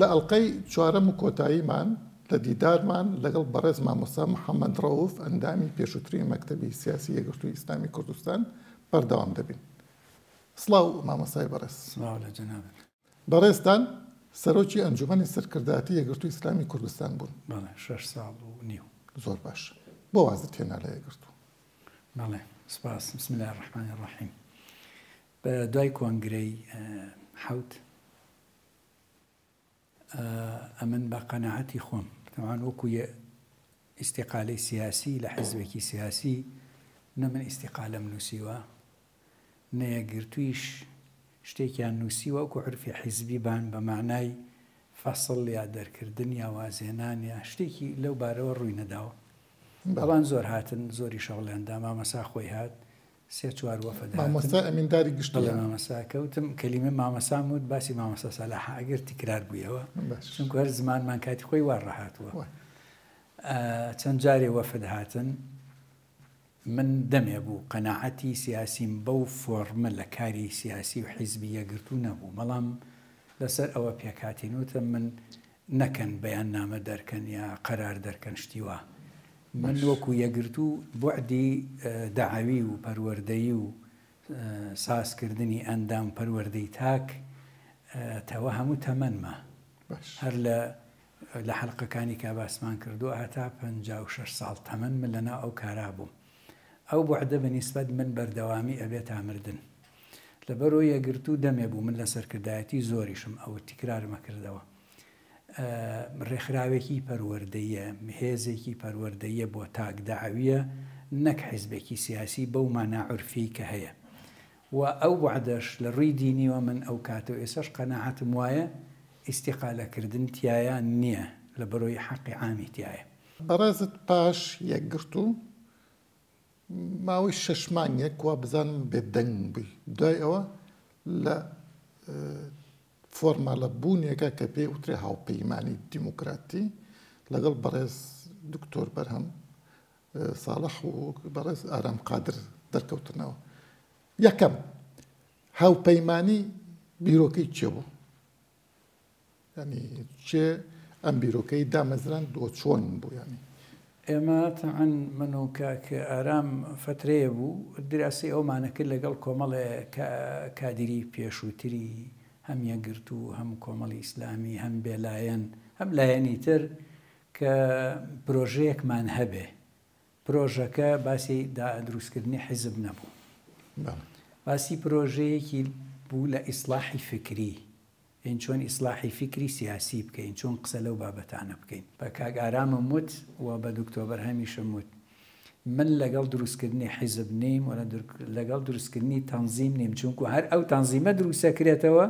لە ئەڵلقەی چوارەم و کۆتاییمان لە دیدارمان لەگەڵ بەڕێز مامۆستا محەممەد ڕەوف ئەندامی پێشووترین مەکتەبی سیاسی یەکگرتووی ئیسلامی کوردستان بەردەوام دەبین. سڵاو مامۆستای بەڕێز. بەڕێزتان سەرۆکی ئەنجومەنی سەرکردایەتی یەکگرتووی ئیسلامی کوردستان بوون. 6 ساڵ و نیو. زۆر باش. بۆ وازت هێنا لە یەکگرتوو؟ بەڵێ سپاس. بسم الله الرحمن الرحیم. بە دوای کۆنگرەی حوت ئەمن بە قەناعەتی خۆم تەمان وەکو ئیستیقالەی سیاسی لە حیزبێکی سیاسی نە من ئیستیقالەم نووسیوە نە یەکگرتوویش شتێکیان نووسیوە وەکو عرفی حیزبی بان بە معنای فەسڵ یا دەرکردن یا وازێنان یا شتێکی لەو بارەوە ڕووی نەداوە. بەڵام زۆر هاتن زۆری شەڵیاندا مامەسا خۆی هات 3-4 وەفد مامۆستا ئەمینداری گشت لە مامەسا کەوتم کەلیمە مامەسام وت باسی مامەستا سەلاح ئەگەر تیکرار بوویەوە چونکە هەر زمانمان کاتی خۆی وا ڕەهاتووە. چەند جارێ وەفد هاتن من دەمێ بوو قەناعەتی سیاسیم بەو فۆرمە لە کاری سیاسی و حیزبی یەکگرتوو نەبوو. بەڵام لەسەر ئەوە پێکاتینوتە من نەکەن بەیان نامە دەرکەن یا قەرار دەرکەن شتیوە. من وەکو یەکگرتوو بوعدی داعاوی و پەروەردەیی و سازکردنی ئەندام پەروەردەی تاک تەوە هەموو تەمەنمە. هەر لە حەڵقەکانی کە باسمان کردووە هەتا 56 ساڵ تەمەن من لەنا ئەو کارا بووم. ئەو بوعدە بەنیسبەت من بەردەوامی ئەبێت ئامردن. لەبەرەوە یەکگرتوو دەمێ بوو من لە سەرکردایەتی زۆریشم ئەوە تیکرارمە کردەوە. ڕێکخراوێکی پەروەردەیە هێزێکی پەروەردەیە بۆ تاک داعاویە نەک حیزبێکی سیاسی بەو مانە عورفی کە هەیە و ئەو بوعدەش لە ڕووی دینیوە من ئەو کاتەوە ئێساش قەناعەتم وایە ئیستیقالەکردن تایە نییە لە بەرۆی حەقی عامی تایە. بەڕێزت پاش یەکگرتوو ماوەی 6 مانگێک وا بزانم بێدەنگ بووی دوای ئەوە لە فۆرمالە بوونێکە کە پێی وترێ هاوپەیمانی دیموکراتی لەگەڵ بەڕێز دکتۆر بەرهەم ساڵح و بەڕێز ئارام قادر دەرکەوتنەوە. یەکەم هاوپەیمانی بیرۆکەی چێ بوو؟ ینی چێ ئەم بیرۆکەی دامەزران دۆ چۆن بوو؟ ینی ئێمە تەعەن من و کاکە ئارام فترەیە بوو دراسی ئەومانە کرد لەگەڵ کۆمەڵێ کادری پێشووتری هەم یەکگرتوو هەم کۆمەڵی ئیسلامی هەم بێلایەن هەم لایەنی تر کە پرۆژەیەکمان هەبێ. پرۆژەکە باسی دروستکردنی حیزب نەبوو. باسی پرۆژەیەکی بوو لە ئیسلاحی فکری. این چۆن ئیسلاحی فکری سیاسی بکەین چۆن قسە لەو بابەتانە بکەین. بە کاک ئارامم وت و بە دکتۆر بەرهەمیشم وت من لەگەڵ دروستکردنی حیزب نیم و لەگەڵ دروستکردنی تەنزیم نیم چونکو هەر ئەو تەنزیمە دروستەکرێتەوە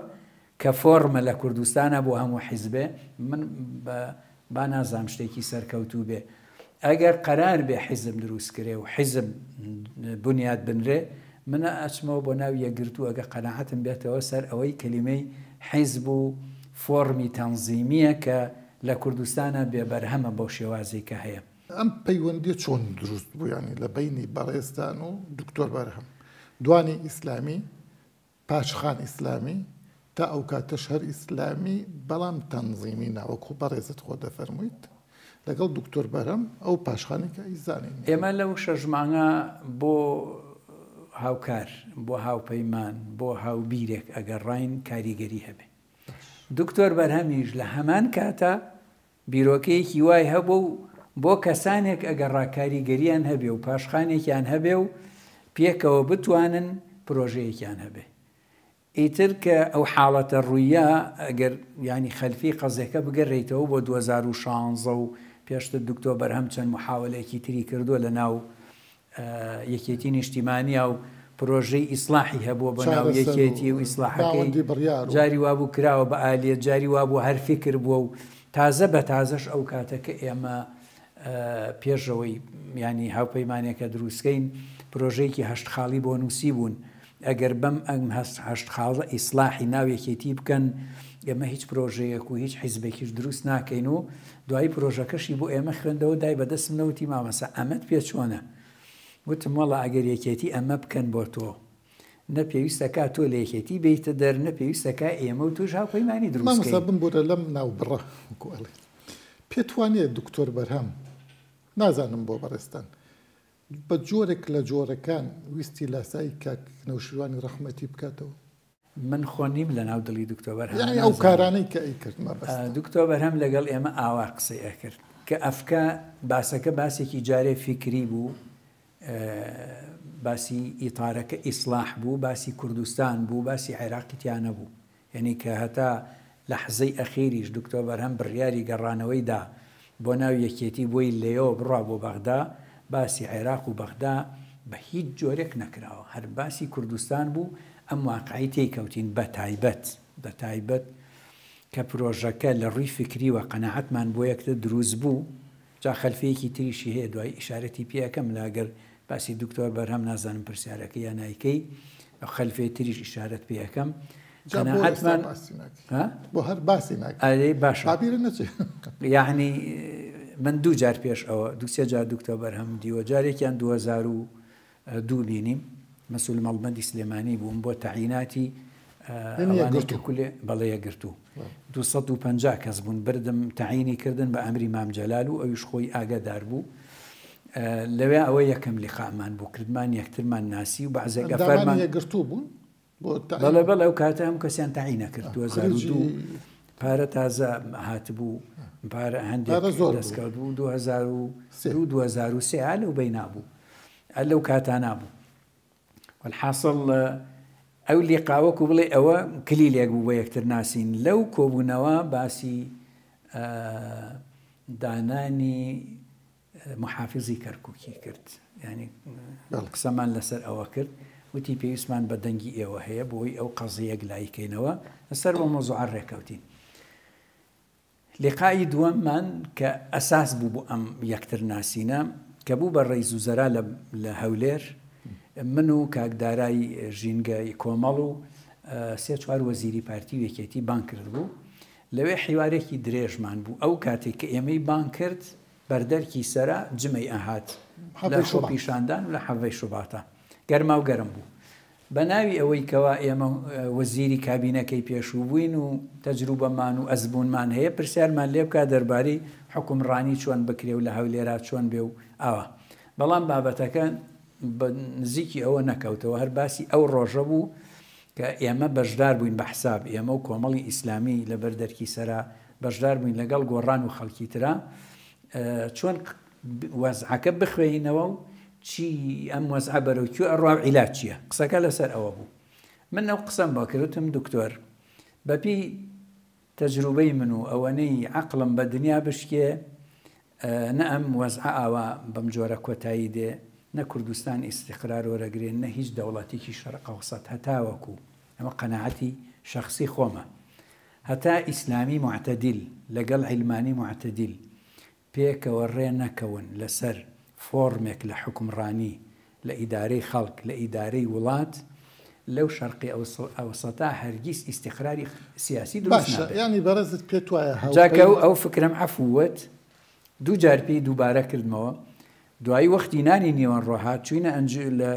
کە فۆرمە لە کوردستانە بۆ هەموو حیزبێ من با نازام شتێکی سەرکەوتوو بێ. ئەگەر قەرار بێ حیزب دروستکرێ و حیزب بنیاد بنرێ منە ئەچمەوە بۆ ناو یەکگرتوو ئەگە قەناعەتم بێتەوە سەر ئەوەی کەلیمەی حیزب و فۆرمی تەنزیمیە کە لە کوردستانە بێبەرهەمە بۆ شێوازی کە هەیە. ئەم پەیوەندی چۆن دروست بوو ینی لە بینی بەڕێزتان و دکتۆر بەرهەم دوانی ئیسلامی پاشخان ئیسلامی تا ئەو کاتەش هەر ئیسلامی بەڵام تەنزیمی ناوەکو بەڕێزت خۆ دەفەرموویت لەگەڵ دکتۆر بەرهەم ئەو پاشخانێکە ئیزانین. ئێمە لەو 6 مانگە بۆ هاوکار بۆ هاوپەیمان بۆ هاوبیرێک ئەگەڕاین کاریگەری هەبێ. دکتۆر بەرهەمیش لە هەمان کاتە بیرۆکەیەکی وای هەبوو بۆ کەسانێک ئەگەڕا کاریگەریان هەبێ و پاشخانێکیان هەبێ و پێکەوە بتوانن پرۆژەیەکیان هەبێ. ئیتر کە ئەو حاڵەتە ڕوویە ئەگەر ینی خەلفی قەزێکە بگەڕێیتەوە بۆ 2016 و پێشتر دکتۆر بەرهەم چەند محاولەیەکی تری کردووە لە ناو یەکێتی نیشتیمانیە و پرۆژەی ئیسلاحی هەبووە بە ناو یەکێتی و ئیسلاحەکەی جاری وابوو کراوە بە ئالیەت جاری وابوو هەر فکر بووە و تازە بە تازەش ئەو کاتەکە ئێمە پێشەوەی ینی هاوپەیمانێکە دروستکەین پرۆژەیەکی هەشت خاڵی بۆ نووسی بوون. ئەگەر بەم ئەم هەشت خاڵە ئیسلاحی ناو یەکێتی بکەن ئێمە هیچ پرۆژەیەک و هیچ حیزبێکیش دروست ناکەین و دوای پرۆژەکەشی بۆ ئێمە خوێندەوە دای بەدەستم نەوتی مامەسە ئەمەت پێ چۆنە؟ وتم وەڵا ئەگەر یەکێتی ئەمە بکەن بۆ تۆ نەپێویستەکە تۆ لە یەکێتی بیتە دەر، نەپێویستەکە ئێمە و توش هاوپەیمانی دروستکەین. مامۆستا بمبورە لەم ناوبڕە کوڵێ پێت وانێت دکتۆر بەرهەم نازانم بۆ بەڕێستان بە جۆرێک لە جۆرەکان ویستی لاسایی کاک نەوشیروانی ڕەحمەتی بکاتەوە؟ من خۆنیم لە ناو دڵی دکتۆر بەرهەم، یعنی ئەو کارانەی کە ئەیکرد مەبەست. دکتۆر بەرهەم لەگەڵ ئێمە ئاوار قسەی ئەکرد کە ئەفکە باسەکە باسێکی جارێ فیکری بوو، باسی ئیتارەکە ئیسلاح بوو، باسی کوردستان بوو، باسی عێراقیتیانە بوو. یعنی کە هەتا لە حەزەی ئەخیریش دکتۆر بەرهەم بڕیاری گەڕانەوەیدا بۆ ناو یەکێتی بۆی لێەوە بڕوا بۆ بەغدا، باسی عێراق و بەغدا بە هیچ جۆرێک نەکراوە، هەر باسی کوردستان بوو. ئەم واقعی تێکەوتین بە تایبەت کە پرۆژەکە لە ڕووی فکری و قەنەعەتمان بۆ یەکتر دروست بوو. جا خەلفەیەکی تریشی هەیە دوای ئیشارەتی پێەکەم لاگەر باسی دکتۆر بەرهەم نازانم پرسیارەکە یا نایکەی خەلفەی تریش ئیشارەت پێەکەم قەنەعەتمان بۆ هەر باسی ناکەی باشە نەچێ. یعنی من دوو جار پێش ئەوە دووسێ جار دکتۆر بەرهەم دیوە، جارێکیان 2002 بینیم مەسئول مەڵبەندی سلێمانی بووم بۆ تەعیناتی کولێ بەڵێ یەگرتو 250 کەس بوون بردم تەعینی کردن بە ئەمری مام جەلال و ئەویش خۆی ئاگادار بوو. لەوێ ئەوە یەکەم لیقامان بوو، کردمان یەکترمان ناسی و بەعزێک ئەفەرمان یەگرتو بوون بەڵێ ئەو کاتە هەم کەسیان تەعینە کرد 2002 پارە تازە هاتبوو، پارە هەندێک دەستکەوت بوو 2003 لەو بەی نابوو، لەو کاتا نابوو. والحاصل ئەو لیقاوەکو بڵێ ئەوە کلیلێک بوو بە یەکتر ناسین. لەو کۆبوونەوە باسی دانانی محافزی کەرکووکی کرد، ینی قسەمان لەسەر ئەوە کرد، وتی پێویستمان بە دەنگی ئێوە هەیە بۆی ئەو قەزیەک لایکەینەوە لەسەر بۆ مۆزوعە ڕێکەوتین. لیقای دووەممان کە ئەساس بوو بۆ ئەم یەکتر ناسینە کە بوو بە ڕێیز وزەرا لە هەولێر، من و کاکدارای ژینگای کۆمەڵ و 3-4 وەزیری پارتی و یەکێتی بان کرد بوو. لەوێ حیوارێکی درێژمان بوو. ئەو کاتێک کە ئێمەی بان کرد بەردەرکی سەرا جمەی ئەهات لە شۆپیشاندان و لە حەڤەی شوباتە گەرما و گەرم بوو. بە ناوی ئەوەی کەوا ئێمە وەزیری کابینەکەی پێشوو بووین و تەجروبەمان و ئەزبوونمان هەیە، پرسیارمان لێ بکات دەربارەی حکومڕانی چۆن بکرێ و لە هەولێرا چۆن بێ و ئاوە. بەڵام بابەتەکە بە نزیکی ئەوە نەکەوتەوە، هەر باسی ئەو ڕۆژە بوو کە ئێمە بەشدار بووین بە حساب ئێمە و کۆمەڵی ئیسلامی لە بەردەرکی سەرا بەشدار بووین لەگەڵ گۆڕان و خەڵکی ترا چۆن وەزعەکە بخوێینەوە و چی ئەم وەزعە بەرەوکوێ ئەڕوا عیلاج چییە. قسەکە لەسەر ئەوە بوو. من ئەو قسەم بۆ کردتم دکتۆر بەپی تەجروبەی من و ئەوەنەی عەقڵم بە دنیا بشکێ نە ئەم وەزعە ئاوا بەم جۆرە کۆتایی دێ، نە کوردستان ئیستیقرار وەرەگرێن، نە هیچ دەوڵەتێکی شەرق ئەوسەط هەتاوەکو ئەمە قەناعەتی شەخصی خۆمە، هەتا ئیسلامی معتەدیل لەگەڵ عیلمانی معتەدیل پێکەوە ڕێ نەکەون لەسەر فۆرمێک لە حکومڕانی لە ئیدارەی خەڵک لە ئیدارەی وڵات لەو شەرقی ئەوسەتا هەرگیز ئیستیقراری سیاسی دروست نابێت. ینی بەڕێزت پێت وایە جاکە ئەو فکرم عەفووەت دوو جار پێی دووبارە کردمەوە. دوایی وەختی نانی نێوان ڕۆهات چوینە لە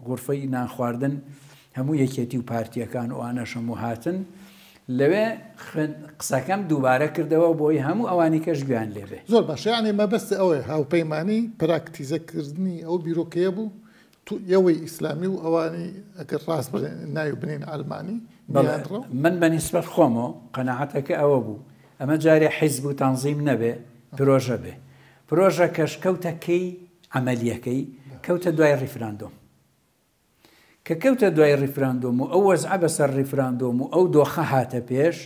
غورفەی نان خواردن هەموو یەکێتی و پارتیەکان و ئانەش هەموو هاتن، لەوێ قسەکەم دووبارە کردەوە بۆی هەموو ئەوانی کەش گویان لێبێ. زۆر باشە، یعنی مەبەست ئەوەیە هاوپەیمانی پراکتیزەکردنی ئەو بیرۆکەیە بوو ئەوەی ئیسلامی و ئەوانی ئەگەر ڕاست ناوی بنین ئالمانی. من بەنیسبەت خۆمەوە قەناعەتەکە ئەوە بوو ئەمە جارێ حیزب و تەنزیم نەبێ، پرۆژە بێ. پرۆژە کەش کەوتە کەی ئەمەلیەکەی کەوتە دوای ڕیفراندۆم، کە کەوتە دوای ڕیفراندۆم و ئەو وەزعە بەسەر ڕیفراندۆم و ئەو دۆخە هاتە پێش،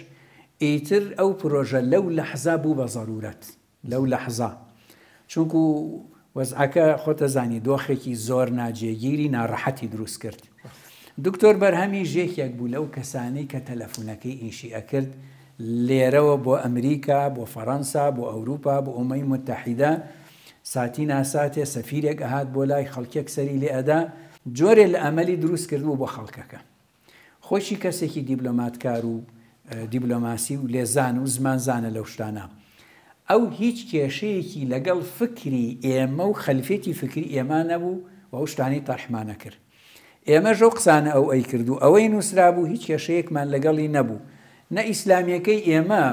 ئیتر ئەو پرۆژە لەو لەحزا بوو بە ضرورەت، لەو لەحزا، چونکو وەزعەکە خۆتەزانی دۆخێکی زۆر ناجێگیری ناڕەحەتی دروست کرد. دکتۆر بەرهەمی ژێکێک بوو لەو کەسانەی کە تەلەفۆنەکەی ئینشی ئەکرد لێرەوە بۆ ئەمریکا، بۆ فەڕەنسا، بۆ ئەوروپا، بۆ ئومەی متحیدە، ساتی ناساتێ سەفیرێک ئەهات بۆ لای خەڵکێک سەری لێ ئەدا، جۆرێ لە ئەمەلی دروست کردبوو بۆ خەڵکەکە. خۆشی کەسێکی دیبلۆماتکار و دیبلۆماسی و لێزان و زمانزانە لەو شتانە. ئەو هیچ کێشەیەکی لەگەڵ فکری ئێمە و خەلفێتی فکری ئێمە نەبوو و ئەو شتانی تەرحمانە کرد. ئێمە ژەو قسانە ئەو ئەی کردو ئەوەی نووسرا بوو هیچ کێشەیەکمان لەگەڵی نەبوو نە ئیسلامیەکەی ئێمە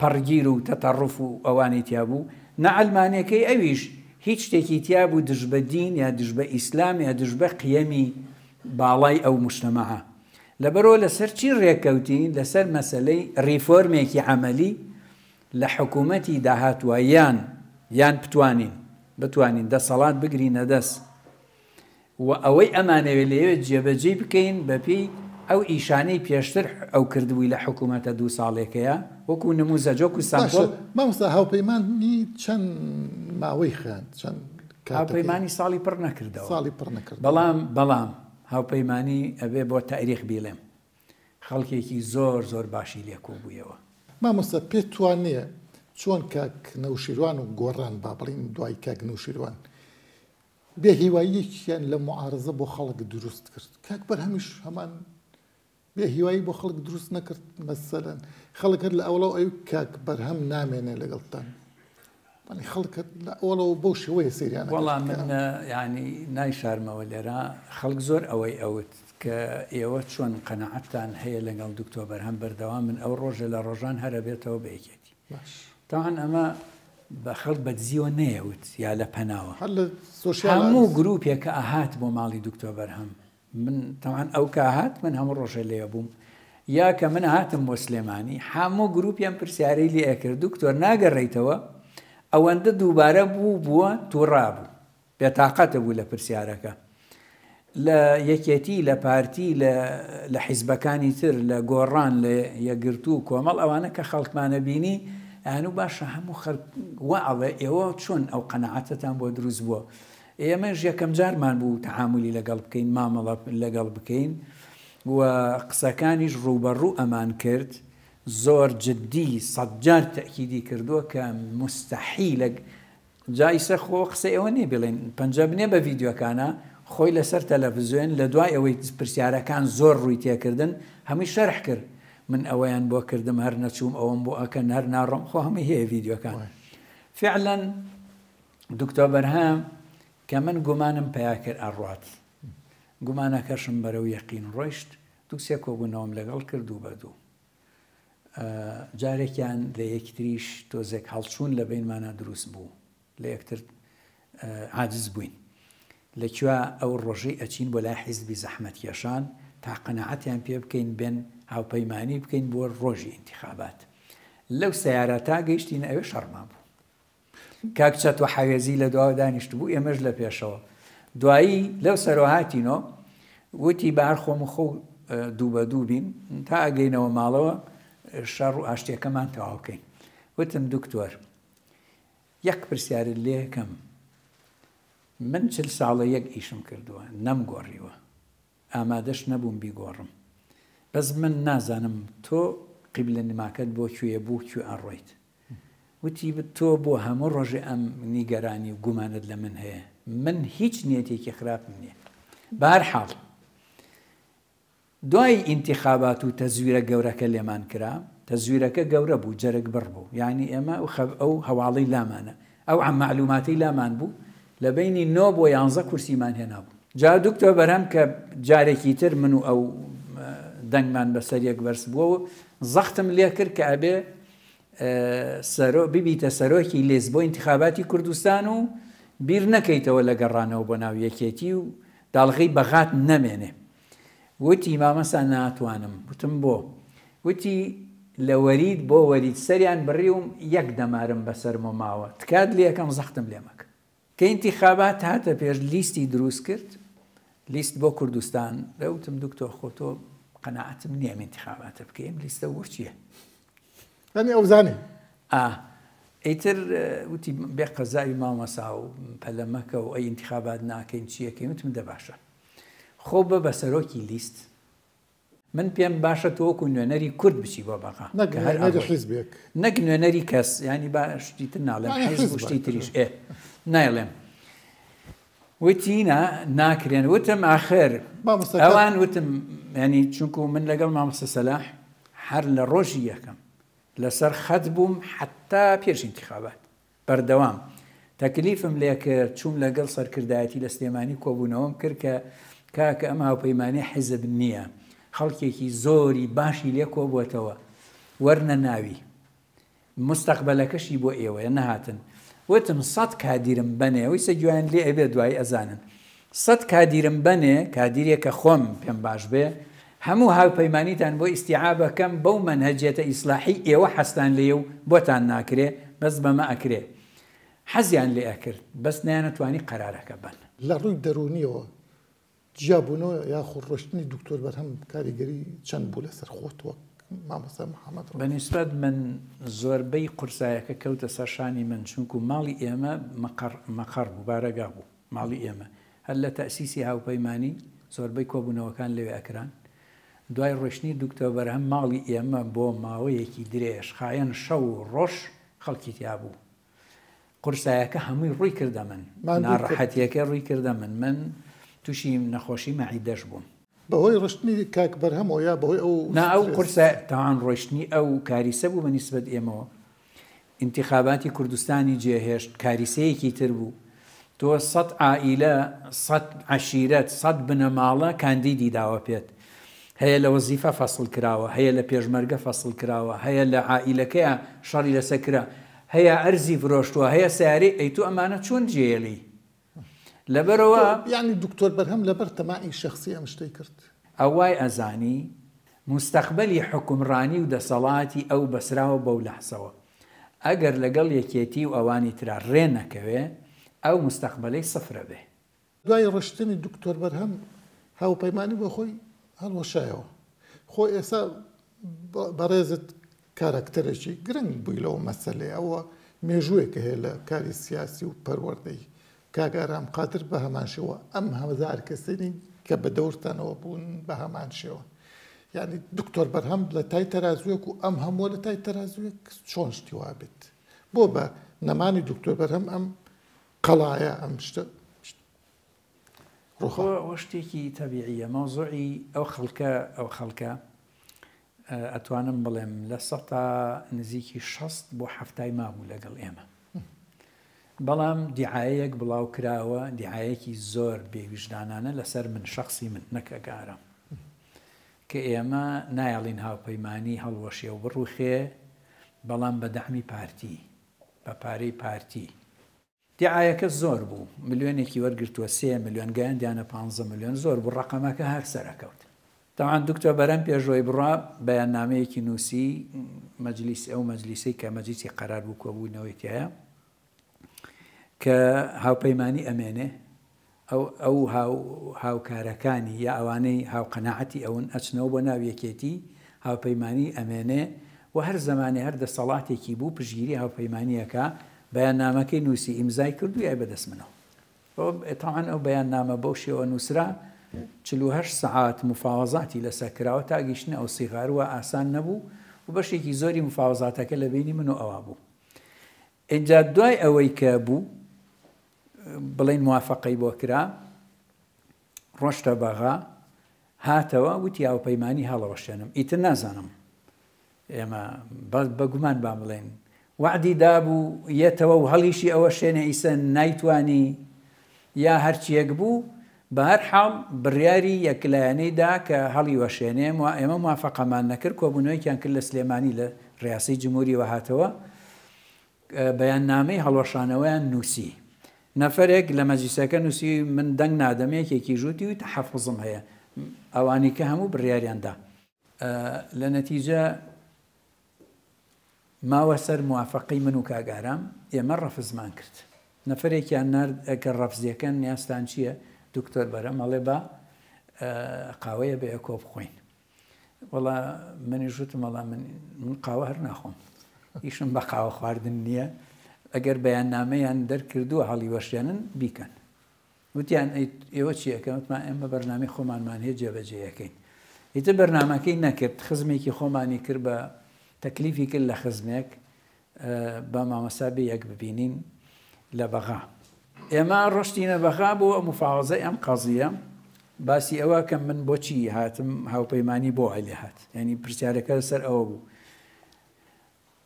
پەڕگیر و تەتەڕف و ئەوانەی تیا بوو نە ئەلمانیەکەی ئەویش هیچ شتێکی تیا بوو دژ بە دین یا دژ بە ئیسلام یا دژ بە قیەمی باڵای ئەو مجتەمەعە لەبەرەوە لەسەر چی ڕێککەوتین لەسەر مەسەلەی ریفۆرمێکی عەمەلی لە حکوومەتی داهاتووە یان بتوانین دەسەڵات بگرینە دەست و ئەوەی ئەمانەوێ لەوێ جێبەجێ بکەین بەپێی ئەو ئیشانەی پێشتر ئەو کردبووی لە حکوومەتە 2 ساڵێکەیە وەکو نموزەجۆک و سامپڵ مامۆستا هاوپەیمانی چەند ماوەی خوێند چەند هاوپەیمانی ساڵی پڕ نەکردەوە بەڵام هاوپەیمانی ئەبێ بۆ تاریخ بیڵێم خەڵکێکی زۆر باشی لێکۆ بوویەوە مامۆستا پێت توانێ چۆن کاک نەوشیروان و گۆڕان با بڵین دوای کاک نەوشیروان بێ هیواییەکیان لە معارزە بۆ خەڵک دروست کرد کاک بەرهەمیش هەمان بێ هیوایی بۆ خەڵک دروست نەکرد مەسەلەن خەڵکت لە ئەوڵەو ئەو کاک بەرهەم نامێنێ لەگەڵتان خەڵکت لە ئەوڵەوە بۆ شێوەیە سریانە وەڵام من ینی نایشارمەوە لێرە خەڵک زۆر ئەوەی ئەوت کە ئێوە چۆن قەنەعەتتان هەیە لەگەڵ دکتۆر بەرهەم بەردەوام من ئەو ڕۆژە لە ڕۆژان هەرە بێتەوە بەیەکێتی تاوان ئەمە بە خەڵک بەدزیوە نەیەوت یا لە پەناوە هەموو گروپێک کە ئاهات بۆ ماڵی دکتۆر بەرهەم من تاوان ئەو کە هات من هەموو ڕۆژە لێ بووم یا کە من هاتم بۆ سلێمانی هەموو گروپیان پرسیارەی لێ ئەکرد دکتۆر ناگەڕێیتەوە ئەوەندە دووبارە بووە تووڕابوو بێتاقەتە بوو لە پرسیارەکە لە یەکێتی لە پارتی لە حیزبەکانی تر لە گۆڕان لە یەکگرتو و کۆمەڵ ئەوانە کە خەڵکمانە بینی ئەنوو باشە هەموو وەڵێ ئێوە چۆن ئەو قەنەعەتتان بۆ دروست بووە ئێمەش یەکەم جارمان بوو تەعاملی لەگەڵ بکەین مامەڵە لەگەڵ بکەین و قسەکانیش ڕوبەڕوو ئەمان کرد زۆر جددی 100 جار تەکیدی کردووە کە مستەحیلە جایسە خۆ قسە ئێوە نێ بڵێن پەنجە بنێ بە ڤیددیۆکانە خۆی لەسەر تەلەڤیزیۆن لە دوای ئەوەی پرسیارەکان زۆر ڕووی تێکردن هەمووی شەرح کرد من ئەوەیان بۆ کردم هەر نەچووم ئەوم بۆ ئەکەن هەر ناڕۆم خۆ هەمووی هەیە ڤیددیۆکان فعلا دکتۆر بەرهەم کە من گومانم پیا کرد ئەڕات گومانەکەشم بەرەو یەقین ڕۆیشت دووسێ کۆبوونەوەم لەگەڵ کرد و بەدوو جارێکیان لە یەکتریش تۆزێک هەڵچوون لە بینمانە دروست بوو لە یەکتر عاجز بووین لەکوێ ئەو ڕۆژەی ئەچین بۆ لای حیزبی زەحمەتکێشان تا قەنەعەتیان پێ بکەین بێن هاوپەیمانی بکەین بۆ ڕۆژی ئینتیخابات لەو سەیارە تا گەیشتین ئەوێ شەڕما بوو کاک چەتوە حەوێزی لە دواوە دانیشت بوو ئێمەش لە پێشەوە دوایی لەو سەرۆهاتینەوە وتی بە هەر خۆم خۆ دوو بە دوو بین تا ئەگەینەوە ماڵەوە شەڕ و ئاشتیەکەمان تەواو بکەین وتم دکتۆر یەک پرسیارت لێ یەکەم من 40 ساڵە یەک ئیشم کردووە نەمگۆڕیوە ئامادەش نەبووم بیگۆڕم بەس من نازانم تۆ قیبلە نماکەت بۆ کوێ بوو کوێ ئەڕۆیت وتی تۆ بۆ هەموو ڕۆژێ ئەم نیگەرانی و گومانت لە من هەیە من هیچ نیەتێکی خراپم نییە بەهەرحاڵ دوای ئینتیخابات و تەزویرە گەورەکە لێمان کرا تەزویرەکە گەورە بوو جەرگ بڕ بوو یعنی ئێمە ئەو هەواڵەی لامانە ئەو عەم معلوماتی لامان بوو لە بینی 9 بۆ 11 کورسیمان هێنا بوو جا دکتۆر بەرهەم کە جارێکی تر من و ئەو دەنگمان بەسەر یەک بەرز بووە زەختم لێ کرد کە ئەبێ ببیتە سەرۆکی لێز بۆ ئینتیخاباتی کوردستان و بیر نەکەیتەوە لە گەڕانەوە بۆ ناو یەکێتی و داڵغی بەغات نەمێنێ وتی مامەسا ناتوانم وتم بۆ وتی لە وەرید بۆ وەرید سەریان بڕیوم یەک دەمارم بەسەرمە ماوە تکات لێ یەکەم زەختم لێمەکە کە ئینتیخابات هاتە پێش لیستی دروست کرد لیست بۆ کوردستان دەوتم دکتۆر خۆتۆ قەنەعەتم نییە ئینتیخاباتە بکەیم لیستە وەرچییە ئەنی ئەو زانێ ئیتر وتی بێ قەزای مامەسا و پەلەمەکە و ئەی ئینتیخابات ناکەین چیەکەین وتم دە باشە خۆ بە بەسەرۆکی لیست من پێم باشە تۆ وەکو نوێنەری کورد بچی بۆ بەقا نەک نوێنەری کەس ینی باشتی تر ناڵێم حیزب و شتی تریش نایڵێم وتی ناکرێن وتم ئاخر ئەوان وتم ینی چونکو من لەگەڵ مامۆستا سەلاح هەر لە ڕۆژی یەکەم لەسەر خەت بووم حتا پێش ئینتیخابات بەردەوام تەکلیفم لێ کرد چووم لەگەڵ سەرکردایەتی لە سلێمانی کۆبوونەوەم کرد کە کاکە ئەم هاوپەیمانیە حیزب نییە، خەڵکێکی زۆری باشی لێ کۆ بووەتەوە، وەرنە ناوی مستەقبەلەکەشی بۆ ئێوەیە نەهاتن. وتم 100 کادیرم بنێ، ویسە گویان لێ ئەبێ دوای ئەزانن 100 کادیرم بنێ، کادیرێکە خۆم پێم باش بێ، هەموو هاوپەیمانیتان بۆ ئیستیعابەکەم بەو مەنهەجێتە ئیسلاحی ئێوە حەستان لێ و بۆتان ناکرێ، بەس بەمە ئەکرێ. حەزیان لێ ئەکرد، بەس نەیانەتوانی قەرارەکە بن. لە ڕووی دەرونیەوە جیابوونەوە یاخۆ ڕۆشتنی دکتۆر بەرهەم کاریگەری چەند بوو لەسەر خۆت وەک مامۆستا محەممەد؟ بەنسبەت من زۆربەی قورسایەکە کەوتە سەرشانی من، چونکو ماڵی ئێمە مەقەڕ بوو، بارەگا بوو ماڵی ئێمە، هەر لە تەسیسی هاوپەیمانی زۆربەی کۆبوونەوەکان لەوێ ئەکران. دوای ڕۆشتنی دکتۆر بەرهەم ماڵی ئێمە بۆ ماوەیەکی درێژ خایەن شەو و ڕۆژ خەڵکی تیا بوو. قورسایەکە هەمووی ڕووی کردە من، ناڕەحەتیەکە ڕووی کردە من تووشی نەخۆشی مەعیدەش بووم. بەهۆی ڕشتنی کاک بەرهەمەوە یا بەهۆی ئەو قورسە تاوان ڕۆشتنی ئەو کاریسە بوو بەنسبەت ئێمەوە. انتخاباتی کوردستانی جێهێشت، کاریسەیەکی تر بوو. تۆ 100 عائیلە، 100 عەشیرەت، 100 بنەماڵە کاندیدی داوە پێت، هەیە لە وەزیفە فەسڵ کراوە، هەیە لە پێشمەرگە فەسڵ کراوە، هەیە لە عائیلەکەیە شەڕی لەسەر کرا، هەیە ئەرزی فرۆشتووە، هەیە سیارەی، ئەی تو ئەمانە چۆن جێلی؟ لەبەرەوە یعنی دکتۆر بەرهەم لەبەر تەماعی شەخسی ئەم شتەی کرد. ئەوای ئەزانی مستەقبەلی حکومڕانی و دەسەڵاتی ئەو بەسراوە بەو لەحسەوە، ئەگەر لەگەڵ یەکێتی و ئەوانی ترا ڕێ نەکەوێ ئەو مستەقبەلەی سفرە بێ. دوای ڕشتنی دکتۆر بەرهەم هاوپەیمانی بۆ خۆی هەڵوەشایەوە. خۆی ئێستا بەڕێزت کارکتەرێکی گرنگ بووی لەوە مەسەلەیە، ئەوە مێژوویەکە هەیە لە کاری سیاسی و پەروەردەی. کاک ئارام قادر بە هەمان شێوە ئەم هەزار کەسێنی کە بە دەورتانەوە بوون بە هەمان شێوە. یعنی دکتۆر بەرهەم لە تای تەرازوێک و ئەم هەموو لە تای تەرازوێک چۆن شتی وا بێت بۆ بە نەمانی دکتۆر بەرهەم ئەم قەڵایە ئەم شتە ڕۆخۆ شتێکی تەبیعیە. مەوزوعی ئەو خەڵکە ئەتوانم بڵێم لە 100 نزیکی 60 بۆ 70 مابوو لەگەڵ ئێمە، بەڵام دیعایەک بڵاو کراوە، دیعایەکی زۆر بێویژدانانە لەسەر من، شخصی من نەکەگارم، کە ئێمە نایڵین هاوپەیمانی هەڵوەشێ و بڕوخێ، بەڵام بە دەعمی پارتی، بە پارەی پارتی. دیعایەکە زۆر بوو، ملیۆنێکی وەرگرتووە، 3 ملیۆن گەیاندیانە 15 ملیۆن، زۆر بوو، ڕقەمەکە هەر سەرەکەوت. تاوان دکتۆر بەرهەم پێشەوەی بڕا بەیاننامەیەکی نووسی ئەو مەجلیسەی کە مەجلیسی قەرار بوو کۆبوونەوەی تایە، کە هاوپەیمانی ئەمێنێ، ئەو هاوکارەکانی یا ئەوانەی هاوقەناعەتی ئەون ئەچنەوە بۆ ناو یەکێتی، هاوپەیمانی ئەمێنێ و هەر زمانێ هەر دەسەڵاتێکی بوو پشگیری هاوپەیمانیەکە بەیاننامەکەی نووسی ئیمزای کردو یای بەدەست منەوە. تاوان ئەو بەیاننامە بەو شێوە نووسرا 48 سەعات مفاوەزاتی لەسەر کراوە تا گەیشتنە ئەو سیغاروە ئاسان نەبوو و بەشێکی زۆری مفاوەزاتەکە لە بینی من و ئەوە بوو. ئینجا دوای ئەوەی کە بوو بڵین موافقەی بۆ کرا، ڕۆشتە بەغا، هاتەوە وتی هاوپەیمانی هەڵەوەشێنم، ئیتر نازانم، ئێمە بە گومان با بڵێن وعدی دابوو یەتەوە و هەڵیشی ئەوە شوێنە ئیسە نایتوانی یا هەرچیەک بوو، بە هەر حاڵ بڕیاری یەکلایەنەیدا کە هەڵی وەشێنێ و ئێمە موافقەمان نەکرد، کۆبوونەوەیکیان کرد لە سلێمانی لە ڕیاسەی جمهوریەوە هاتەوە، بەیاننامەی هەڵوەشانەوەیان نووسی. نەفەرێک لە مەجلیسەکە نووسی من دەنگ نادەمەیەکێکی ژووتی و تەحەفوزم هەیە، ئەوانی کە هەموو بڕیاریاندا. لە نەتیجە ماوە سەر موافقەی من و کاگارام، ئێمە ڕەفزمان کرد. نەفەرێکیان نرد کە ڕەفزیەکەن نیاستان چییە؟ دکتۆر بەرهەم هەڵێ بە قاوەیە بە ئەکۆ بخۆین. وەڵا منی ژوتم وەڵا من قاوە هەر ناخۆم، ئیشم بە قاوە خواردن نییە، ئەگەر بەیاننامەیان دەرکردووە هەڵی وەشێنن بیکەن. وتیان ئێوە چیەکە؟ وتمان ئێمە بەرنامەی خۆمانمان هەیە جێبەجێیەکەین. ئیتر بەرنامەکەی نەکرد، خزمێکی خۆمانی کرد بە تەکلیفی کرد لە خزمێک بە مامەسا بێ یەک ببینین لە بەغا. ئێمە ڕۆشتینە بەغا بۆ مفاوەزەی ئەم قەزیە، باسی ئەوە کە من بۆچی هاتم هاوپەیمانی بۆ عەلی هات، ینی پرسیارەکە لەسەر ئەوە بوو.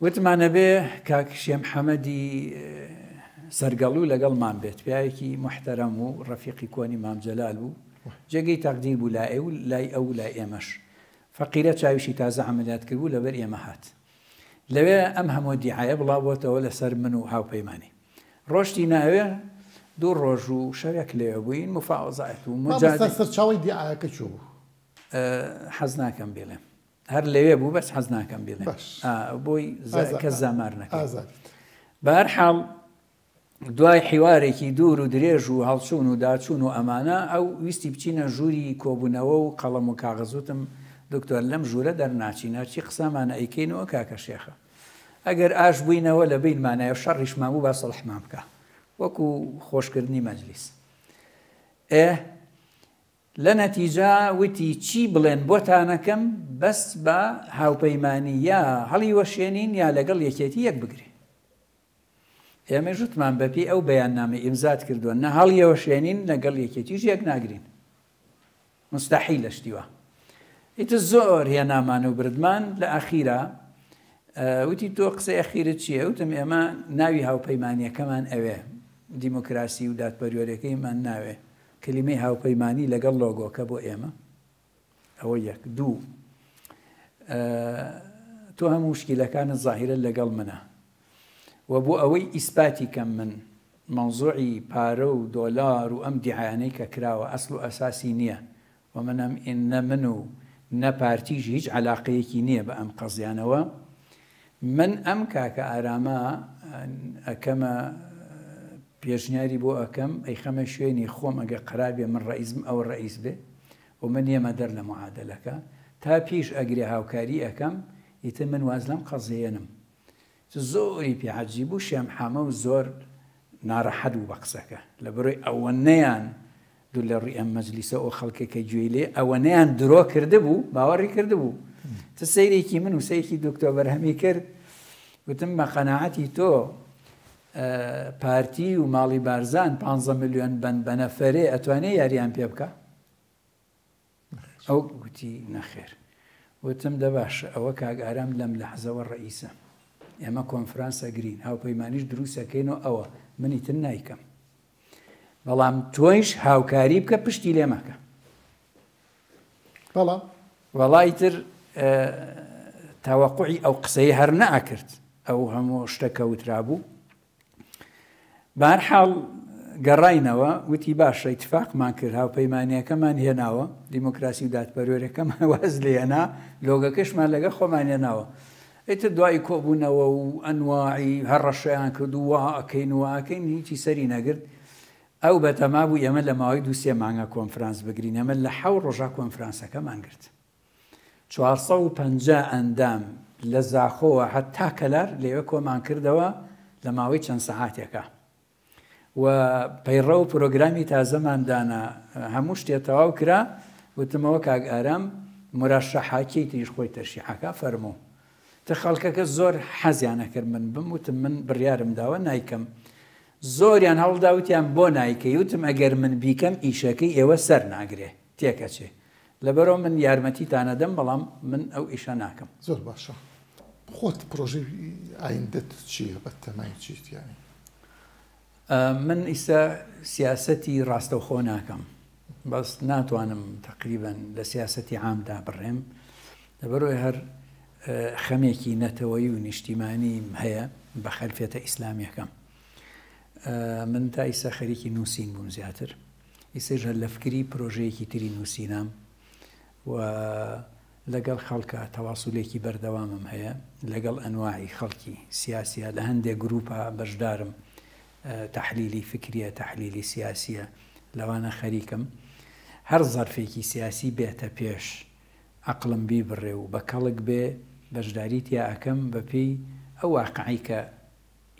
وتمانە بێ کاک شێ محەممەدی سەرگەڵوو لەگەڵمان بێت، پیاوێکی محتەرەم و ڕەفیقی کۆنی مام جەلال بوو، جێگەی تەقدیر بوو لای ئێو لای ئەو لای ئێمەش فەقیرە چاویشی تازە عملیات کردبوو لەبەر ئێمە هات لەوێ ئەم هەموو دیعایە بڵاوبووەتەوە لەسەر من و هاوپەیمانی ڕۆژتی ناوێ دوو ڕۆژ و شەوێک لێوە بووین مفاوەزایەت و سەرچاوی دیعایەکە چوو بوو حەز ناکەم بێڵێم هەر لەوێ بوو بەس حەز ناکەم بێڵێم بۆی کەس زامار نەکەم بەهەرحاڵ دوای حیوارێکی دوور و درێژ و هەڵچوون و داچوون و ئەمانە ئەو ویستی بچینە ژووری کۆبوونەوە و قەڵەم و کاغەزوتم دکتۆر لەم ژوورە دەرناچی ناچی قسەمانە ئەیکەینەوە کاکە شێخە ئەگەر ئاش بووینەوە لە بینمانایە شەڕیشمان بوو با سەڵحمان بکە وەکو خۆشکردنی مەجلیس لە نەتیجا وتی چی بڵێن بۆتانەکەم بەس بە هاوپەیمانی یا هەڵی وەشێنین یا لەگەڵ یەکێتی یەک بگرێ ئێمە ژوتمان بەپی ئەو بەیاننامە ئیمزات کردووە نە هەڵی وەشێنین لەگەڵ یەکێتیش یەک ناگرین مستەحیل لە شتیوە ئیتر زۆر هێنامان و بردمان لە ئەخیرا وتی تۆ قسەی ئەخیرت چییە وتم ئێمە ناوی هاوپەیمانیەکەمان ئەوێ دیموکراسی و دادپەروەرەکەیمان ناوێ کلمەی هاوپەیمانی لەگەڵ لۆگۆکە بۆ ئێمە ئەوە یەک دوو تۆ هەموو مشکیلەکانت زاهیرە لەگەڵ منە و بۆ ئەوەی ئیسپاتی کەم من مەوزوعی پارە و دۆلار و ئەم دیعایانەی کە کراوە ئەسڵ و ئەساسی نییە و منم ئینە من و نە پارتیژ هیچ علاقەیەکی نییە بە ئەم قەزیانەوە من ئەم کاکە ئارامە ئەکەمە پێشنیاری بۆ ئەەکەم ئەی خەمە شوێنی خۆم ئەگە قەرابێ من ڕئیسم ئەو ڕئیس بێ و من نیەمە دەر لە معادلەکە تا پیش ئەگرێ هاوکاری ئەەکەم ئیتر من واز لەم قەزیێنم زۆری پێعەجیب بوو شێم حەمە و زۆر ناڕەحەت بوو بە قسەکە لە بەرۆی ئەوەنەیان دوو لە ڕووی ئەم مەجلیسە ئەو خەڵکێکە گوێی لێ ئەوەنەیان درۆ کردبوو باوەڕی کردبوو تە سەیرێکی من و سەیرێکی دکتۆر بەرهەمی کرد وتم بە قەناعەتی تۆ پارتی و ماڵی بارزان 15 ملیۆن بەند بە نەفەرێ ئەتوانێ یاریان پێ بکە ئەو گوتی نەخێر وتم دە باشە ئەوە کاگارام لەم لەحزەوە ڕئیسە ئێمە کۆنفرانسە گرین هاوپەیمانیش دروستەکەینەوە ئەوە منی تر نایکەم بەڵام تۆیش هاوکاری بکە پشتی لێ مەکە وەڵای تر تاوەقوعی ئەو قسەی هەر نەئەکرد ئەو هەموو شتەکە وترابوو بەهەرحاڵ گەڕاینەوە وتی باشە ئیتفاقمان کرد هاوپەیمانیەکەمان هێناوە دیموکراسی و دادپەروەرەکەمان واز لێنا لۆگەکەشمان لەگە خۆمان هێناوە ئیتر دوای کۆبوونەوە و ئەنواعی هەر ڕەشەیان کرد و وا ئەکەین و ئەکەین هیچی سەری نەگرت ئەو بەتەما بوو ئێمە لە ماوەی دوو سێ مانگە کۆنفرانس بگرین ئەمە لە 7 ڕۆژە کۆنفرانسەکەمان گرت 450 ئەندام لە زاخۆوە هەتا کەلار لێوە کۆمان کردەوە لە ماوەی چەند سەعاتێکە و پەیڕە و پرۆگرامی تازەماندانە هەموو شتێ تەواو کرا وتمەوە کاک ئارام مراشەحاکی تریش خۆی تەرشیحەکە فەرموو تە خەڵکەکە زۆر حەزیانە کرد من بم وتم من بڕیارم داوە نایکەم زۆریان هەڵداوتیان بۆ نایکەی وتم ئەگەر من بیکەم ئیشەکەی ئێوە سەر ناگرێ تێکەچێ لەبەرەوە من یارمەتیتانەدەم بەڵام من ئەو ئیشە ناکەم زۆر باشە خۆت پرۆژەی ئایندەت چییە بە تەمای چیت یانی من ئیستا سیاسەتی ڕاستەوخۆ ناکەم بەس ناتوانم تقریبا لە سیاسەتی عامدا بڕێم لەبەرۆی هەر خەمێکی نەتەوەی و نیشتیمانیم هەیە بە خەلفێتە ئیسلامیەکەم من تا ئیسا خەریکی نووسین بووم زیاتر ئیسەژ هەر لە فکری پرۆژەیەکی تری نووسینام و لەگەڵ خەڵکە تەواسولێکی بەردەوامم هەیە لەگەڵ ئەنواعی خەڵکی سیاسیە لە هەندێک گروپە بەشدارم تحلیلی فکریە تحلیلی سیاسیە لەوانە خەریکم هەر زەرفێکی سیاسی بێتە پێش عقلم بیبڕێ و بە کەڵک بێ بەشداری تیا ئەەکەم بەپێی ئەو واقعی کە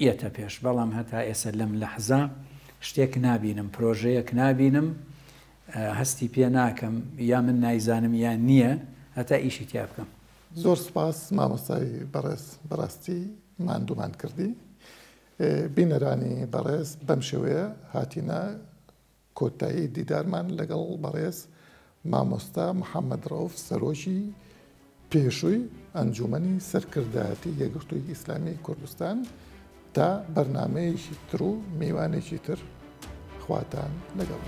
ئێتە پێش بەڵام هەتا ئێستا لەم لەحزە شتێک نابینم پرۆژەیەک نابینم هەستی پێ ناکەم یا من نایزانم یان نییە هەتا ئیشی تیا بکەم زۆر سپاس مامۆستای بەڕێز بەڕاستی ماندوومان کردی بینەرانی بەڕێز بەم شێوەیە هاتینە کۆتایی دیدارمان لەگەڵ بەڕێز مامۆستا محەممەد ڕەوف سەرۆژی پێشووی ئەنجومەنی سەرکردایەتی یەکگرتووی ئیسلامی کوردستان تا بەرنامەیەکی تر و میوانێکی تر خواتان لەگەڵ